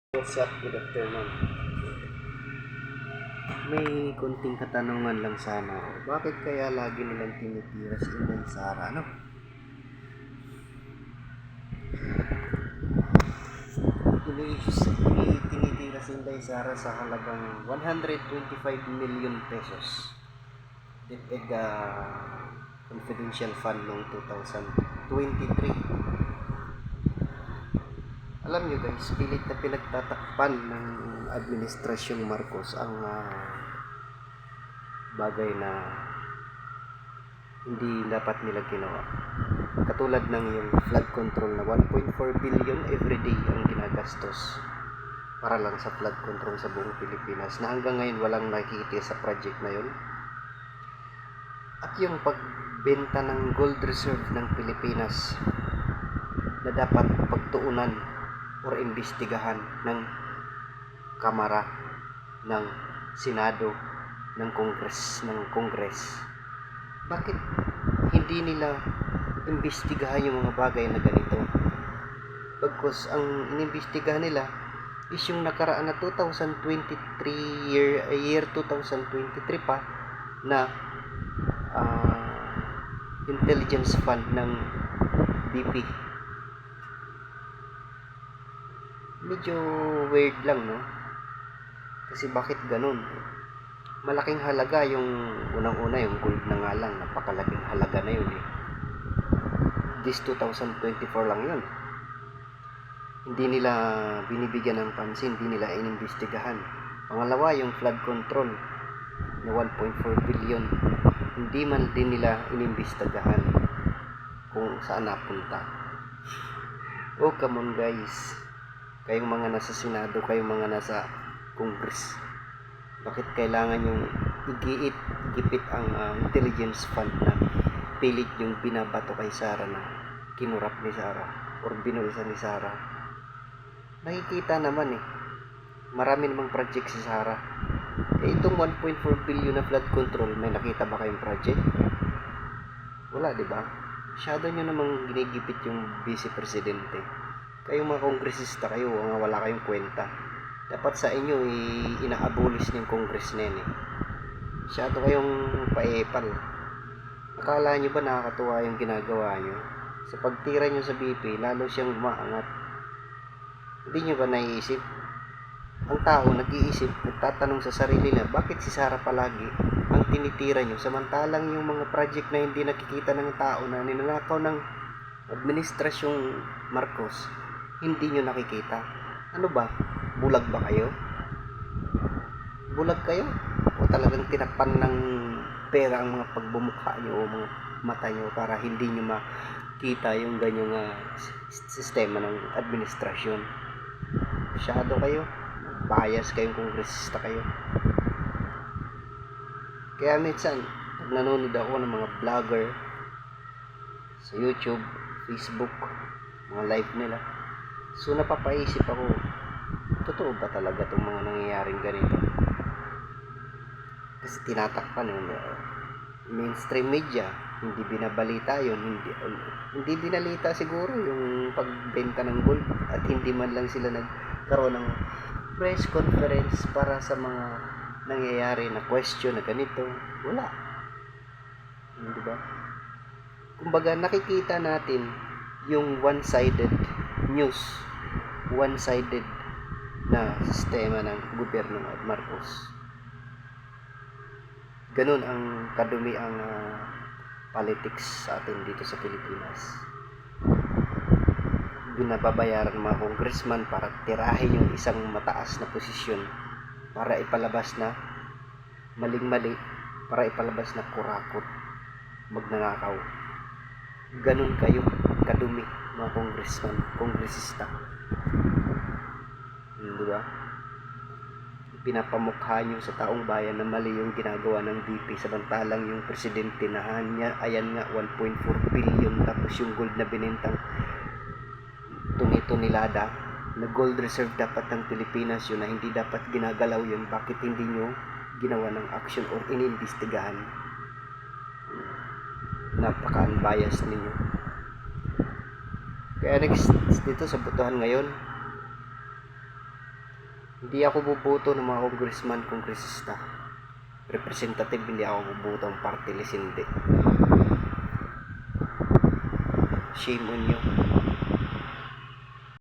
What's up? Good afternoon. May konting katanungan lang sana ako. Bakit kaya lagi nilang tinitira si Inday Sara, ano? Tinitira si Inday Sara sa halagang 125 million pesos. DepEd confidential fund noong 2023. Alam nyo guys, pilit na pinagtatakpan ng administrasyong Marcos ang bagay na hindi dapat nila ginawa. Katulad ng yung flood control na 1.4 billion everyday ang ginagastos para lang sa flood control sa buong Pilipinas na hanggang ngayon walang nakikita sa project na yun. At yung pagbenta ng gold reserve ng Pilipinas na dapat pagtuunan or imbestigahan ng Kamara, ng Senado, ng Congress. Bakit hindi nila imbestigahan yung mga bagay na ganito? Bagkus ang inimbestigahan nila is yung nakaraan na 2023 year 2023 pa na intelligence fund ng BP. Medyo weird lang, no? Kasi bakit ganun? Malaking halaga yung unang-una, yung gold na nga lang, napakalaking halaga na yun eh. This 2024 lang yun. Hindi nila binibigyan ng pansin, hindi nila inimbestigahan. Pangalawa, yung flood control na 1.4 billion, hindi man din nila inimbestigahan kung saan napunta. Oh, come on guys. Kayong mga nasa Senado, kayong mga nasa Congress, bakit kailangan yung igipit ang intelligence fund na pilit yung binabato kay Sara na kinurap ni Sara or binulsa ni Sara? Nakikita naman eh, marami namang project si Sara. Itong 1.4 billion na flood control, may nakita ba kayong project? Wala, di ba? Masyado nyo namang ginigipit yung vice presidente. Kayong mga kongresista kayo, wala kayong kwenta. Dapat sa inyo ina-abolish ng Congress na yan eh. Masyado kayong paepal. Akala nyo ba nakakatuwa yung ginagawa nyo? Sa pagtira nyo sa BP, lalo siyang umaangat. Hindi nyo ba naiisip? Ang tao nag-iisip, nagtatanong sa sarili na, bakit si Sara palagi ang tinitira nyo? Samantalang yung mga project na hindi nakikita ng tao na ninanakaw ng administrasyong Marcos, hindi nyo nakikita. Ano ba? Bulag ba kayo? Bulag kayo? O talagang tinakpan ng pera ang mga pagbumukha nyo o mga mata nyo para hindi nyo makita yung ganyang sistema ng administrasyon? Masyado kayo. Bias kayong kongresista kayo. Kaya minsan, pag nanonood ako ng mga vlogger sa YouTube, Facebook, mga live nila, so napapaisip ako, totoo ba talaga itong mga nangyayaring ganito? Kasi tinatakpan yung mainstream media, hindi binabalita yun, hindi binalita siguro yung pagbenta ng gold, at hindi man lang sila nagkaroon ng press conference para sa mga nangyayari na question na ganito. Wala. Di ba? Kumbaga nakikita natin yung one-sided news, one-sided na sistema ng gobyerno ng Marcos. Ganun ang kadumi ang politics sa atin dito sa Pilipinas. Binababayaran ng mga congressman para tirahin yung isang mataas na posisyon para ipalabas na maling-mali, para ipalabas na kurakot, magnanakaw. Ganun kayo kadumi mga congressman, kongresista. Diba? Pinapamukha nyo sa taong bayan na mali yung ginagawa ng BP, samantalang yung presidente na ayan nga 1.4 billion, tapos yung gold na binentang tuni-tunilada na gold reserve dapat ng Pilipinas yun, na hindi dapat ginagalaw yun. Bakit hindi nyo ginawa ng action or inimbestigahan? Napaka-unbiased ninyo. Kaya next dito sa botohan ngayon, Hindi ako buboto ng mga congressman, kongresista. Representative, hindi ako buboto ng party list, hindi. Shame on you.